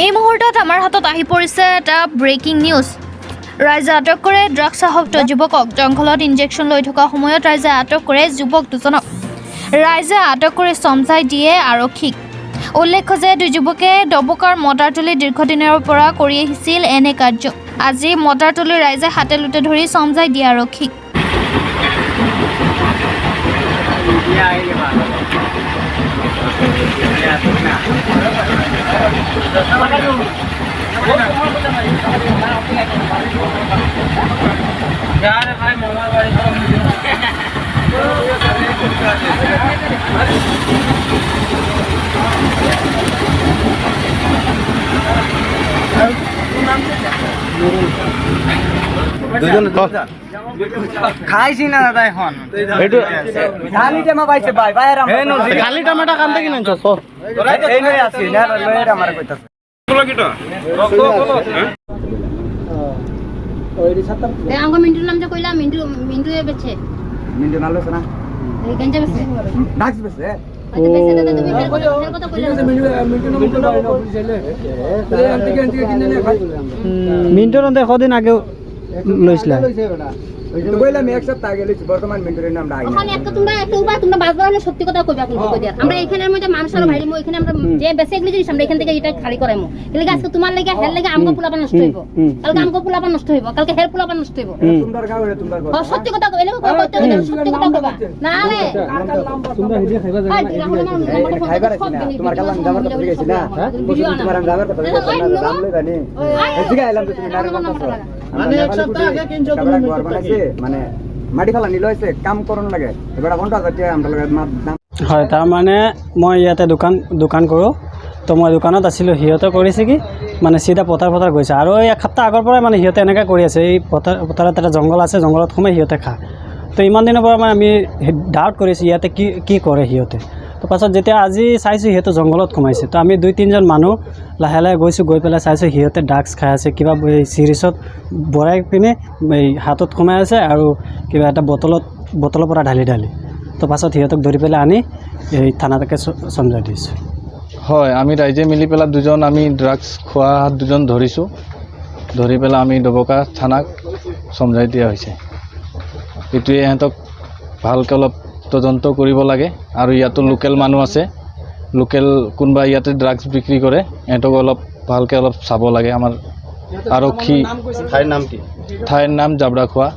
এই মুহূৰ্তত আমাৰ হাতত আহি পৰিছে এটা ব্ৰেকিং নিউজ। ৰাইজে আটক কৰে ড্ৰাগছ আসক্ত যুৱকক। জংঘলত ইনজেকশ্যন লৈ থকা সময়ত ৰাইজে আটক কৰে যুৱক দুজনক। ৰাইজে আটক কৰি চমজাই দিয়ে আৰক্ষীক। উল্লেখ্য যে দুই যুৱকে ডবকাৰ মটাৰতলী দীৰ্ঘদিনৰ পৰা কৰি আহিছিল এনে কাৰ্য। আজি মটাৰতলী ৰাইজে হাতে লোটে ধৰি চমজাই দিয়ে আৰক্ষীক। খাইছি না দাদা এখন এইটো খালি টাইমা পাইছে ভাই বাইরা খালি টাইমাটা কান্দে কি নাঞ্চছ এই নই আছে না লয়ের আমারে কইতাছে বলো কিটা বলো ওইরি সাতটা এ আঙ্গ মিন্টুর নাম যে কইলা মিন্টু এ বেছে মিন্টু নালো না এই গঞ্জা বেছে ডাক্স বেছে আচ্ছা বেছে দাদা তুমি হের কথা কইলা মিন্টু নাম বুঝাইলে এই আন্টি কিনে নে খাই মিন্টুর দেখো দিন আগে লইছিলা তো কইলা আমি এক সপ্তাহ আগে লইছি বর্তমান মিন্টুর নাম ডাই ওখানে একটা তোমরা বাজবা হলে সত্যি কথা কইবা কোন কই দিয়া আমরা এখানের মধ্যে মানুষের ভাই মো এখানে আমরা যে বেছে এগুলি জিনিস আমরা এখান থেকে এটা খালি করাইমু এলাকা আজকে তোমার লাগি হের লাগি আমগো পোলাপা নষ্ট হইবো কালকে আমগো পোলাপা নষ্ট হইবো কালকে হের পোলাপা নষ্ট হইবো তোমরা গাও রে তোমরা ও সত্যি কথা কইলে কইতে সত্যি কথা কইবা না রে তোমরা হিডিয়া খাইবা যাবে খাইবার আছে না তোমার কালাম দাবার কথা গেছি না তোমার দাবার কথা দাম লই জানি এদিকে আইলাম তো তুমি নারে কথা মানে এক সপ্তাহ আগে কিনছো তুমি ঘর বানাইছে মানে মাটি ফালা নিল হইছে কাম করন লাগে এবারে 50,000 টাকা আমরা লাগে দাম হয় তাৰ মানে মই ইয়াতে দোকান কৰোঁ তো মই দোকানত আছিলোঁ সিহঁতে কৰিছে কি মানে চিধা পথাৰ গৈছে আৰু এই এক সপ্তাহ আগৰ পৰাই মানে সিহঁতে এনেকৈ কৰি আছে এই পথাৰত এটা জংঘল আছে জংঘলত সোমাই সিহঁতে খায় তো ইমান দিনৰ পৰা মানে আমি ডাউট কৰিছোঁ ইয়াতে কি কৰে সিহঁতে তো পাছত যেতিয়া আজি চাইছোঁ সিহঁতে জংঘলত সোমাইছে তো আমি 2-3জন মানুহ লাহে লাহে গৈছোঁ গৈ পেলাই চাইছোঁ সিহঁতে ড্ৰাগছ খাই আছে কিবা চিৰিছত ভৰাই পিনে এই হাতত সোমাই আছে আৰু কিবা এটা বটলৰ পৰা ঢালি তো পাছত সিহঁতক ধৰি পেলাই আনি এই থানালৈকে চমজাই দিছোঁ। হয় আমি ৰাইজে মিলি পেলাই দুজন আমি ড্ৰাগছ খোৱা দুজন ধৰিছোঁ ধৰি পেলাই আমি ডবকা থানাক চমজাই দিয়া হৈছে। এইটোৱে ইহঁতক ভালকৈ অলপ তদন্ত কৰিব লাগে আৰু ইয়াতো লোকেল মানুহ আছে লোকেল কোনোবা ইয়াতে ড্ৰাগছ বিক্ৰী কৰে ইহঁতক অলপ ভালকৈ অলপ চাব লাগে আমাৰ আৰক্ষী ঠাইৰ নাম জাবৰা খোৱা